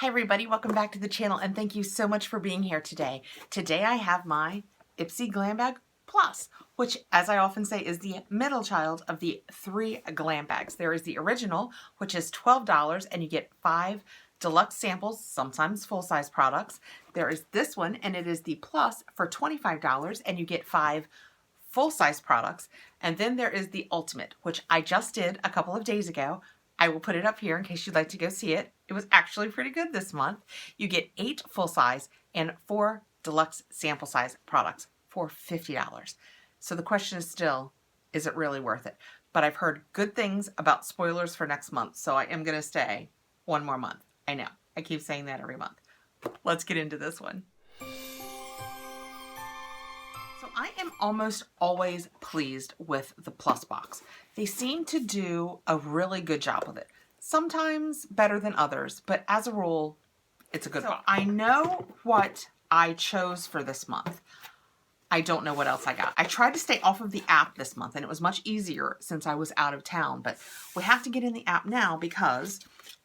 Hi everybody, welcome back to the channel and thank you so much for being here today. Today I have my Ipsy Glambag Plus, which as I often say is the middle child of the 3 glam bags. There is the original, which is $12 and you get 5 deluxe samples, sometimes full-size products. There is this one and it is the Plus for $25 and you get 5 full-size products. And then there is the Ultimate, which I just did a couple of days ago. I will put it up here in case you'd like to go see it. It was actually pretty good this month. You get 8 full-size and 4 deluxe sample size products for $50. So the question is still, is it really worth it? But I've heard good things about spoilers for next month, so I am going to stay one more month. I know, I keep saying that every month. Let's get into this one. So I am almost always pleased with the Plus box. They seem to do a really good job with it. Sometimes better than others, but as a rule, it's a good box. I know what I chose for this month. I don't know what else I got. I tried to stay off of the app this month and it was much easier since I was out of town, but we have to get in the app now because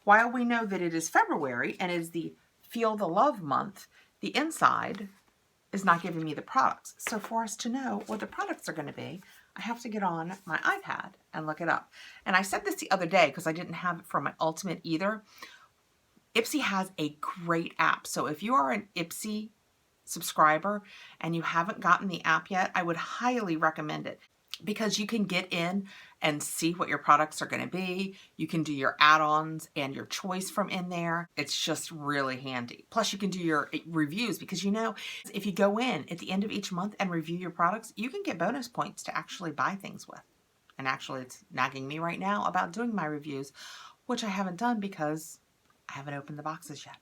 while we know that it is February and it is the Feel the Love month, the inside is not giving me the products. So for us to know what the products are going to be, I have to get on my iPad and look it up. And I said this the other day because I didn't have it for my Ultimate either. Ipsy has a great app. So if you are an Ipsy subscriber and you haven't gotten the app yet, I would highly recommend it because you can get in and see what your products are going to be. You can do your add-ons and your choice from in there. It's just really handy. Plus you can do your reviews because you know, if you go in at the end of each month and review your products, you can get bonus points to actually buy things with. And actually it's nagging me right now about doing my reviews, which I haven't done because I haven't opened the boxes yet.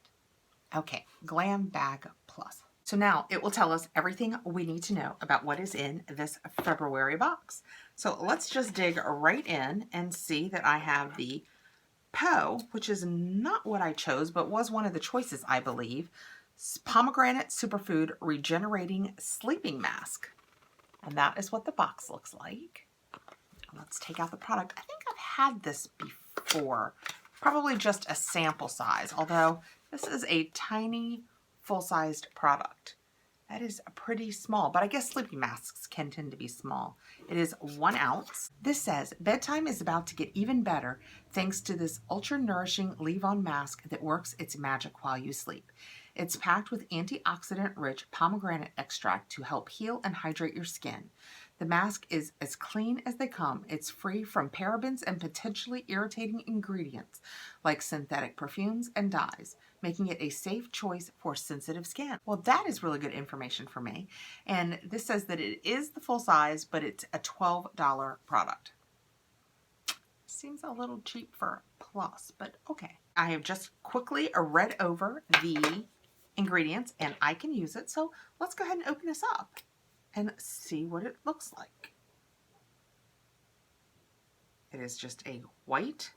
Okay, Glam Bag Plus. So now it will tell us everything we need to know about what is in this February box. So let's just dig right in and see that I have the Poe, which is not what I chose, but was one of the choices, I believe. Pomegranate Superfood Regenerating Sleeping Mask. And that is what the box looks like. Let's take out the product. I think I've had this before, probably just a sample size, although this is a tiny full-sized product. That is pretty small, but I guess sleeping masks can tend to be small. It is 1 ounce. This says, bedtime is about to get even better thanks to this ultra-nourishing leave-on mask that works its magic while you sleep. It's packed with antioxidant-rich pomegranate extract to help heal and hydrate your skin. The mask is as clean as they come. It's free from parabens and potentially irritating ingredients like synthetic perfumes and dyes, making it a safe choice for sensitive skin. Well, that is really good information for me. And this says that it is the full size, but it's a $12 product. Seems a little cheap for Plus, but okay. I have just quickly read over the ingredients and I can use it. So let's go ahead and open this up and see what it looks like. It is just a white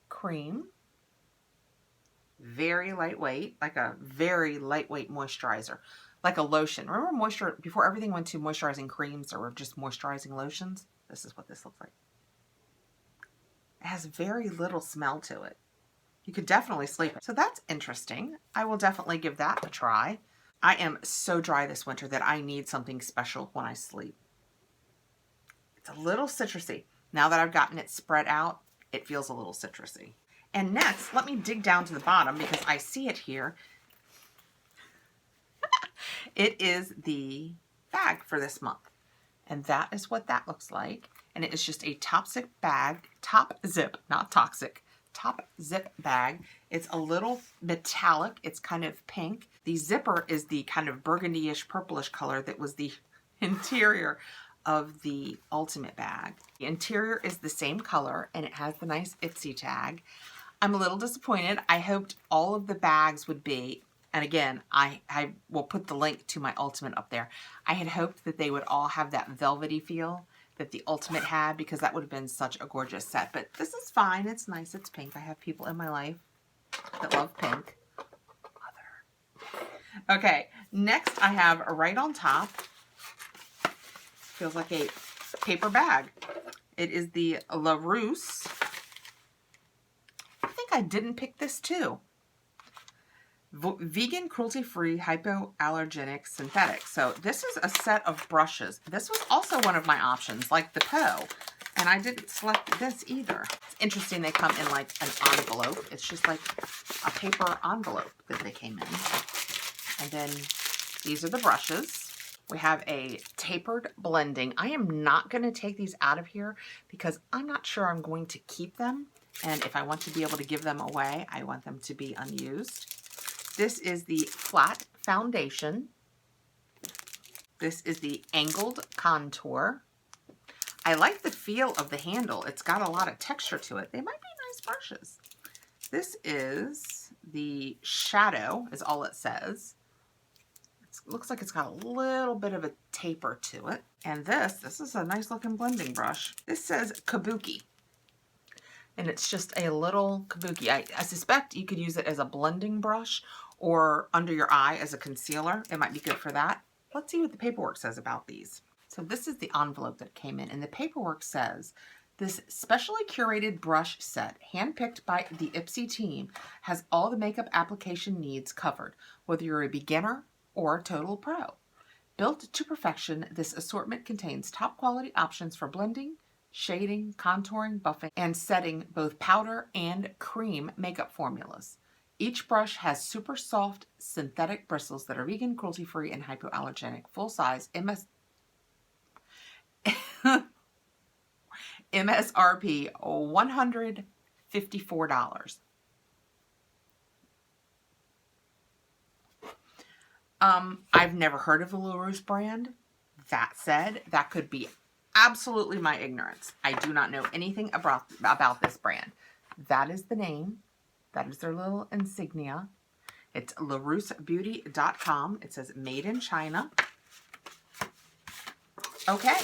cream, very lightweight, like a very lightweight moisturizer, like a lotion. Remember moisture, before everything went to moisturizing creams or just moisturizing lotions? This is what this looks like. It has very little smell to it. You could definitely sleep it. So that's interesting. I will definitely give that a try. I am so dry this winter that I need something special when I sleep. It's a little citrusy. Now that I've gotten it spread out, it feels a little citrusy. And next, let me dig down to the bottom because I see it here. It is the bag for this month. And that is what that looks like. And it is just a top zip bag, top zip, not toxic, top zip bag. It's a little metallic. It's kind of pink. The zipper is the kind of burgundy-ish purplish color that was the interior of the Ultimate bag. The interior is the same color and it has the nice Ipsy tag. I'm a little disappointed. I hoped all of the bags would be, and again, I will put the link to my Ultimate up there. I had hoped that they would all have that velvety feel that the Ultimate had because that would have been such a gorgeous set. But this is fine. It's nice. It's pink. I have people in my life that love pink. Okay, next I have right on top, feels like a paper bag. It is the LaRousse. I think think I didn't pick this too. Vegan, cruelty-free, hypoallergenic, synthetic. So this is a set of brushes. This was also one of my options, like the Poe. And I didn't select this either. It's interesting they come in like an envelope. It's just like a paper envelope that they came in. And then these are the brushes. We have a tapered blending. I am not going to take these out of here because I'm not sure I'm going to keep them. And if I want to be able to give them away, I want them to be unused. This is the flat foundation. This is the angled contour. I like the feel of the handle. It's got a lot of texture to it. They might be nice brushes. This is the shadow, is all it says. It looks like it's got a little bit of a taper to it. And this is a nice looking blending brush. This says Kabuki. And it's just a little kabuki. I suspect you could use it as a blending brush or under your eye as a concealer. It might be good for that. Let's see what the paperwork says about these. So this is the envelope that came in, and the paperwork says, this specially curated brush set, handpicked by the Ipsy team, has all the makeup application needs covered, whether you're a beginner or a total pro. Built to perfection, this assortment contains top quality options for blending, shading, contouring, buffing, and setting both powder and cream makeup formulas. Each brush has super soft synthetic bristles that are vegan, cruelty-free, and hypoallergenic. Full-size MSRP $154. I've never heard of the LaRousse brand. That said, that could be absolutely my ignorance. I do not know anything about this brand. That is the name. That is their little insignia. It's LaRousseBeauty.com. It says made in China. Okay.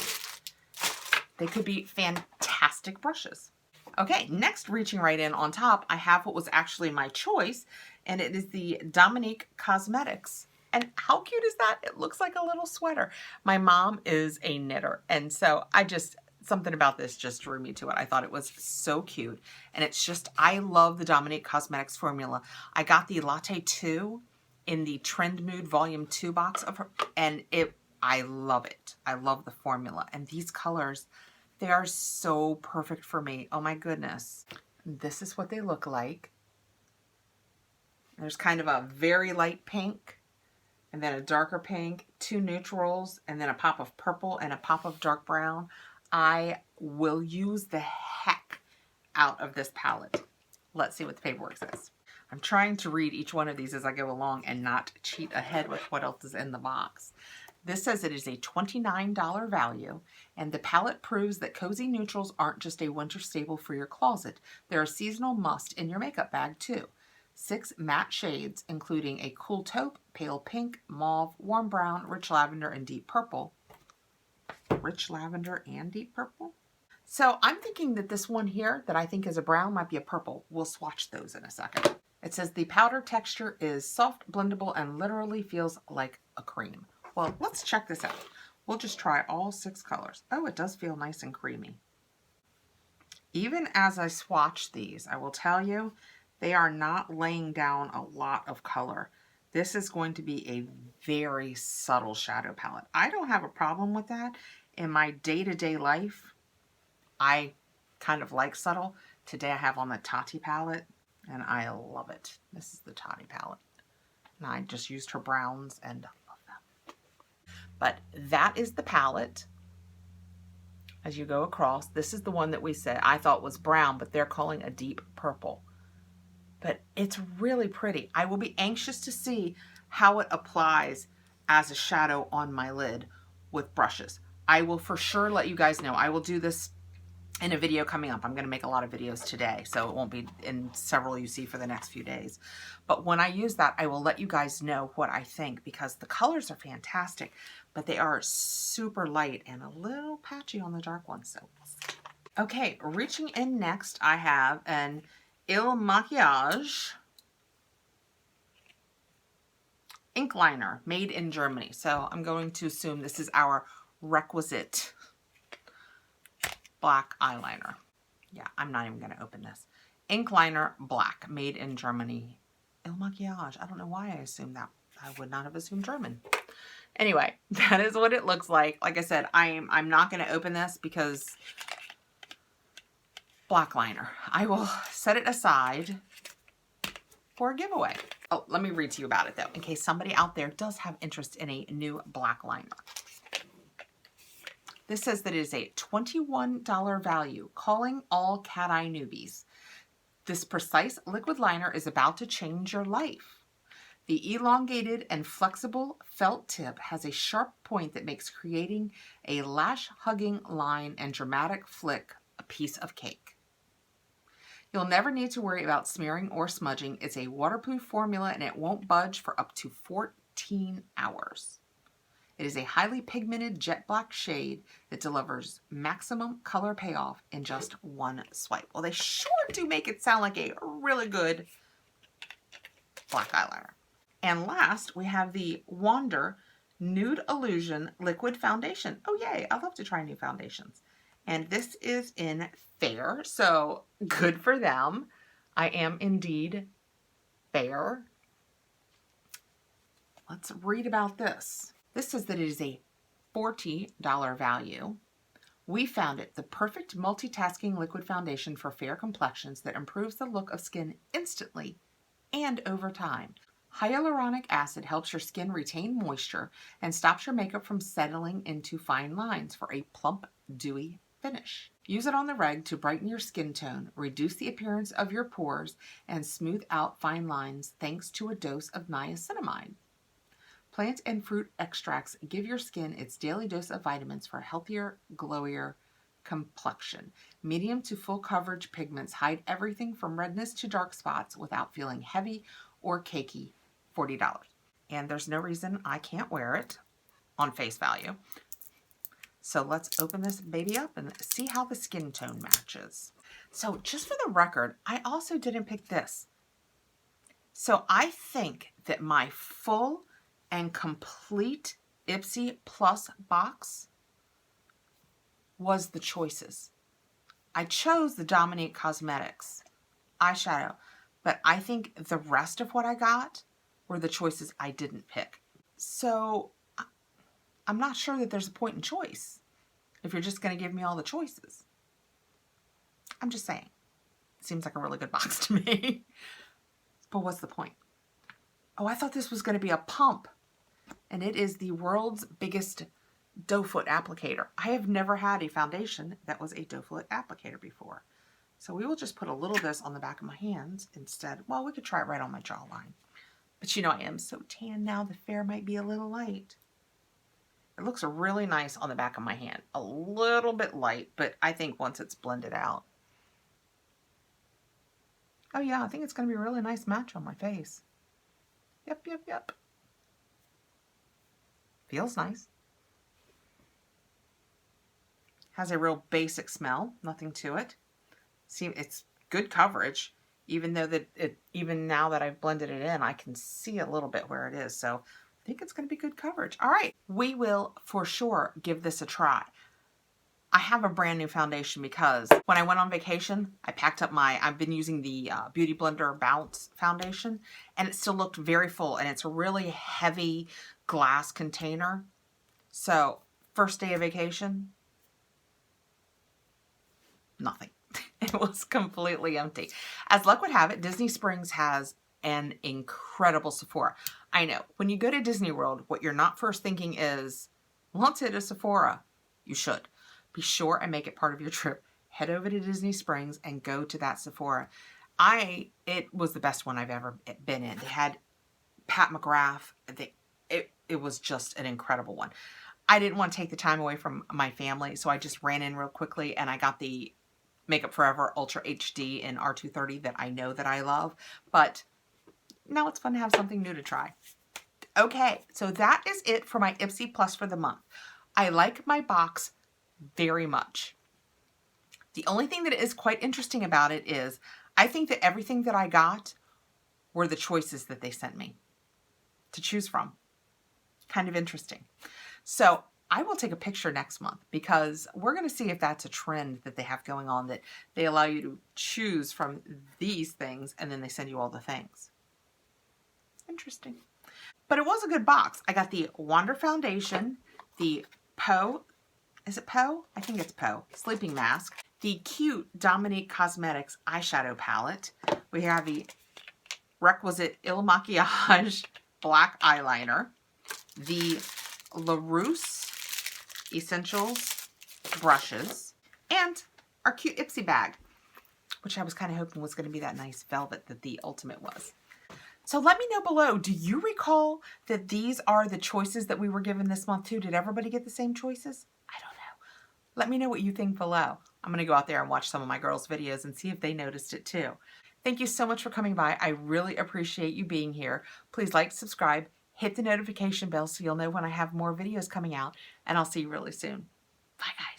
They could be fantastic brushes. Okay, next, reaching right in on top, I have what was actually my choice, and it is the Dominique Cosmetics. And how cute is that? It looks like a little sweater. My mom is a knitter, and so something about this just drew me to it. I thought it was so cute. And it's just, I love the Dominique Cosmetics formula. I got the Latte 2 in the Trend Mood Volume 2 box of her, and I love it. I love the formula. And these colors, they are so perfect for me. Oh my goodness. This is what they look like. There's kind of a very light pink, and then a darker pink, 2 neutrals, and then a pop of purple and a pop of dark brown. I will use the heck out of this palette. Let's see what the paperwork says. I'm trying to read each one of these as I go along and not cheat ahead with what else is in the box. This says it is a $29 value, and the palette proves that cozy neutrals aren't just a winter staple for your closet. They're a seasonal must in your makeup bag too. 6 matte shades, including a cool taupe, pale pink, mauve, warm brown, rich lavender, and deep purple. Rich lavender and deep purple. So I'm thinking that this one here that I think is a brown might be a purple. We'll swatch those in a second. It says the powder texture is soft, blendable, and literally feels like a cream. Well, let's check this out. We'll just try all 6 colors. Oh, it does feel nice and creamy. Even as I swatch these, I will tell you, they are not laying down a lot of color. This is going to be a very subtle shadow palette. I don't have a problem with that. In my day-to-day life, I kind of like subtle. Today I have on the Tati palette, and I love it. This is the Tati palette. And I just used her browns, and I love them. But that is the palette. As you go across, this is the one that we said I thought was brown, but they're calling a deep purple. But it's really pretty. I will be anxious to see how it applies as a shadow on my lid with brushes. I will for sure let you guys know. I will do this in a video coming up. I'm going to make a lot of videos today, so it won't be in several you see for the next few days. But when I use that, I will let you guys know what I think, because the colors are fantastic, but they are super light and a little patchy on the dark ones. So, okay, reaching in next, I have an Illamasqua ink liner made in Germany. So I'm going to assume this is our requisite black eyeliner. Yeah, I'm not even going to open this. ink liner black, made in Germany. Illamasqua. I don't know why I assumed that. I would not have assumed German. Anyway, that is what it looks like. Like I said, I'm not going to open this because black liner. I will set it aside for a giveaway. Oh, let me read to you about it though, in case somebody out there does have interest in a new black liner. This says that it is a $21 value, calling all cat eye newbies. This precise liquid liner is about to change your life. The elongated and flexible felt tip has a sharp point that makes creating a lash-hugging line and dramatic flick a piece of cake. You'll never need to worry about smearing or smudging. It's a waterproof formula and it won't budge for up to 14 hours. It is a highly pigmented jet black shade that delivers maximum color payoff in just one swipe. Well, they sure do make it sound like a really good black eyeliner. And last, we have the Wander Nude Illusion Liquid Foundation. Oh, yay. I love to try new foundations. And this is in fair, so good for them. I am indeed fair. Let's read about this. This says that it is a $40 value. We found it the perfect multitasking liquid foundation for fair complexions that improves the look of skin instantly and over time. Hyaluronic acid helps your skin retain moisture and stops your makeup from settling into fine lines for a plump, dewy finish. Use it on the reg to brighten your skin tone, reduce the appearance of your pores, and smooth out fine lines thanks to a dose of niacinamide. Plant and fruit extracts give your skin its daily dose of vitamins for a healthier, glowier complexion. Medium to full coverage pigments hide everything from redness to dark spots without feeling heavy or cakey. $40. And there's no reason I can't wear it on face value. So let's open this baby up and see how the skin tone matches. So just for the record, I also didn't pick this. So I think that my full and complete Ipsy Plus box was the choices. I chose the Dominique Cosmetics eyeshadow, but I think the rest of what I got were the choices I didn't pick. So I'm not sure that there's a point in choice if you're just going to give me all the choices. I'm just saying. It seems like a really good box to me. But what's the point? Oh, I thought this was going to be a pump. And it is the world's biggest doe foot applicator. I have never had a foundation that was a doe foot applicator before. So we will just put a little of this on the back of my hands instead. Well, we could try it right on my jawline. But you know, I am so tan now, the fair might be a little light. It looks really nice on the back of my hand. A little bit light, but I think once it's blended out. Oh yeah, I think it's going to be a really nice match on my face. Yep, yep, yep. Feels nice. Has a real basic smell, nothing to it. See, it's good coverage, even though even now that I've blended it in, I can see a little bit where it is. So I think it's going to be good coverage. All right, we will for sure give this a try. I have a brand new foundation because when I went on vacation, I packed up I've been using the Beauty Blender Bounce foundation, and it still looked very full, and it's a really heavy glass container. So first day of vacation, nothing. It was completely empty. As luck would have it, Disney Springs has an incredible Sephora. I know, when you go to Disney World, what you're not first thinking is, let's hit a Sephora. You should. Be sure and make it part of your trip. Head over to Disney Springs and go to that Sephora. It was the best one I've ever been in. They had Pat McGrath. It was just an incredible one. I didn't want to take the time away from my family, so I just ran in real quickly and I got the Makeup Forever Ultra HD in R230 that I know that I love. But now it's fun to have something new to try. Okay, so that is it for my Ipsy Plus for the month. I like my box very much. The only thing that is quite interesting about it is I think that everything that I got were the choices that they sent me to choose from. Kind of interesting. So I will take a picture next month because we're going to see if that's a trend that they have going on, that they allow you to choose from these things and then they send you all the things. Interesting. But it was a good box. I got the Wander Foundation, the Poe, is it Poe? I think it's Poe, sleeping mask, the cute Dominique Cosmetics eyeshadow palette. We have the requisite Illamasqua black eyeliner, the LaRousse Essentials brushes, and our cute Ipsy bag, which I was kind of hoping was going to be that nice velvet that the Ultimate was. So let me know below, do you recall that these are the choices that we were given this month too? Did everybody get the same choices? I don't know. Let me know what you think below. I'm going to go out there and watch some of my girls' videos and see if they noticed it too. Thank you so much for coming by. I really appreciate you being here. Please like, subscribe, hit the notification bell so you'll know when I have more videos coming out, and I'll see you really soon. Bye, guys.